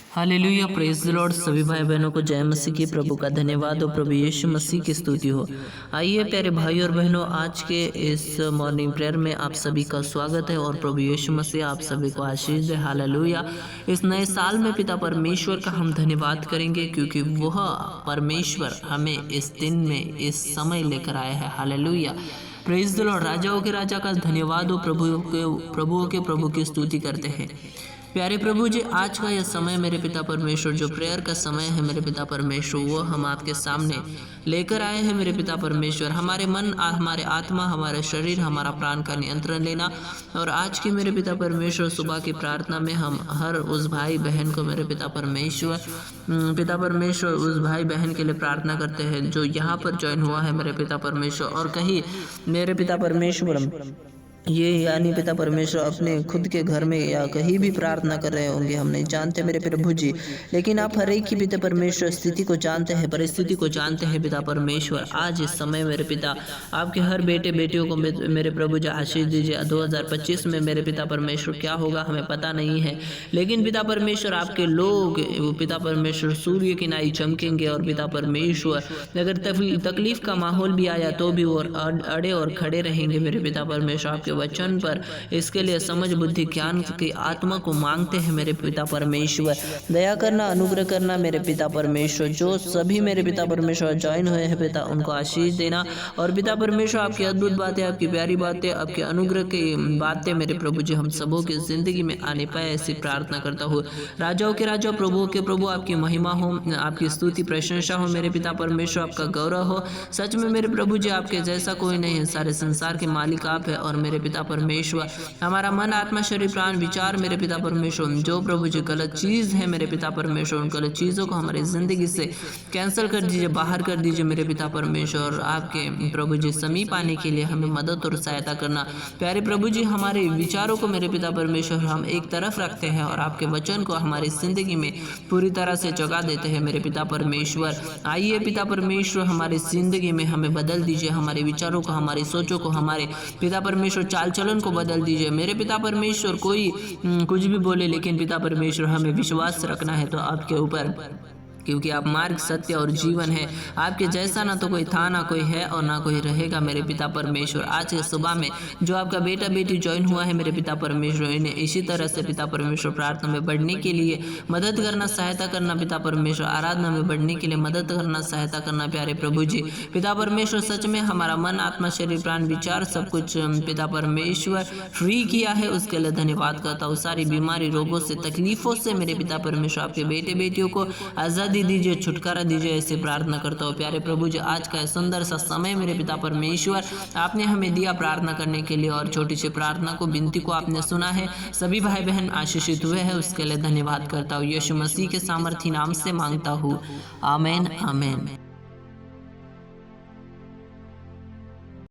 Hallelujah, praise the Lord. सभी भाई बहनों को जय मसीह की, प्रभु का धन्यवाद और प्रभु यीशु मसीह की स्तुति हो। आइए प्यारे भाई और बहनों, आज के इस मॉर्निंग प्रेयर में आप सभी का स्वागत है और प्रभु यीशु मसीह आप सभी को आशीष दे। हालेलुया। इस नए साल में पिता परमेश्वर का हम धन्यवाद करेंगे क्योंकि वह परमेश्वर हमें इस दिन में इस समय लेकर आया है। Hallelujah, praise the Lord. राजाओं के राजा का धन्यवाद हो, प्रभुओं के प्रभु की स्तुति करते हैं। प्यारे प्रभु जी, आज का यह समय मेरे पिता परमेश्वर, जो प्रेयर का समय है मेरे पिता परमेश्वर, वो हम आपके सामने लेकर आए हैं मेरे पिता परमेश्वर। हमारे मन, हमारे आत्मा, हमारे शरीर, हमारा प्राण का नियंत्रण लेना। और आज की मेरे पिता परमेश्वर सुबह की प्रार्थना में हम हर उस भाई बहन को मेरे पिता परमेश्वर उस भाई बहन के लिए प्रार्थना करते हैं जो यहाँ पर ज्वाइन हुआ है मेरे पिता परमेश्वर, और कहीं मेरे पिता परमेश्वर ये यानी पिता परमेश्वर अपने खुद के घर में या कहीं भी प्रार्थना कर रहे होंगे, हम नहीं जानते मेरे प्रभु जी, लेकिन आप हर एक की पिता परमेश्वर स्थिति को जानते हैं, परिस्थिति को जानते हैं पिता परमेश्वर। आज इस समय मेरे पिता आपके हर बेटे बेटियों को मेरे प्रभु जी आशीष दीजिए। 2025 में मेरे पिता परमेश्वर क्या होगा हमें पता नहीं है, लेकिन पिता परमेश्वर आपके लोग पिता परमेश्वर सूर्य की नाई चमकेंगे। और पिता परमेश्वर अगर तकलीफ का माहौल भी आया तो भी वो अड़े और खड़े रहेंगे मेरे पिता परमेश्वर आपके वचन पर। इसके लिए समझ, बुद्धि, ज्ञान की आत्मा को मांगते हैं मेरे पिता परमेश्वर। दया करना, अनुग्रह करना मेरे पिता परमेश्वर। जो सभी मेरे पिता परमेश्वर ज्वाइन हुए हैं पिता, उनको आशीष देना। और पिता परमेश्वर आपकी अद्भुत बातें, आपकी प्यारी बातें, आपके अनुग्रह की बातें मेरे प्रभु जी हम सबों की जिंदगी में आने पाए, ऐसी प्रार्थना करता हूँ। राजाओं के राजा, प्रभुओं के प्रभु, आपकी महिमा हो, आपकी स्तुति प्रशंसा हो मेरे पिता परमेश्वर, आपका गौरव हो। सच में मेरे प्रभु जी आपके जैसा कोई नहीं है, सारे संसार के मालिक आप है। और मेरे पिता परमेश्वर हमारा मन, आत्मा, शरीर, प्राण, विचार मेरे पिता परमेश्वर, जो प्रभु जी गलत चीज़ है मेरे पिता परमेश्वर, उन गलत चीज़ों को हमारी ज़िंदगी से कैंसिल कर दीजिए, बाहर कर दीजिए मेरे पिता परमेश्वर। आपके प्रभु जी समीप आने के लिए हमें मदद और सहायता करना। प्यारे प्रभु जी, हमारे विचारों को मेरे पिता परमेश्वर हम एक तरफ रखते हैं और आपके वचन को हमारी ज़िंदगी में पूरी तरह से जगा देते हैं मेरे पिता परमेश्वर। आइए पिता परमेश्वर, हमारी ज़िंदगी में हमें बदल दीजिए, हमारे विचारों को, हमारी सोचों को, हमारे पिता परमेश्वर चाल चलन को बदल दीजिए मेरे पिता परमेश्वर। कोई कुछ भी बोले, लेकिन पिता परमेश्वर हमें विश्वास रखना है तो आपके ऊपर, क्योंकि आप मार्ग, सत्य और जीवन है। आपके जैसा ना तो कोई था, ना कोई है और ना कोई रहेगा मेरे पिता परमेश्वर। आज के सुबह में जो आपका बेटा बेटी ज्वाइन हुआ है मेरे पिता परमेश्वर, इन्हें इसी तरह से पिता परमेश्वर प्रार्थना में बढ़ने के लिए मदद करना, सहायता करना पिता परमेश्वर। आराधना में बढ़ने के लिए मदद करना, सहायता करना प्यारे प्रभु जी। पिता परमेश्वर सच में हमारा मन, आत्मा, शरीर, प्राण, विचार सब कुछ पिता परमेश्वर फ्री किया है, उसके लिए धन्यवाद करता हूँ। सारी बीमारी, रोगों से, तकलीफों से मेरे पिता परमेश्वर आपके बेटे बेटियों को आज़ादी दीजिए, छुटकारा दीजिए, ऐसे प्रार्थना करता हूँ प्यारे प्रभु जी। आज का सुंदर सा समय मेरे पिता परमेश्वर आपने हमें दिया प्रार्थना करने के लिए, और छोटी सी प्रार्थना को, विनती को आपने सुना है। सभी भाई बहन आशीषित हुए हैं, उसके लिए धन्यवाद करता हूँ। यीशु मसीह के सामर्थी नाम से मांगता हूँ, आमीन आमीन।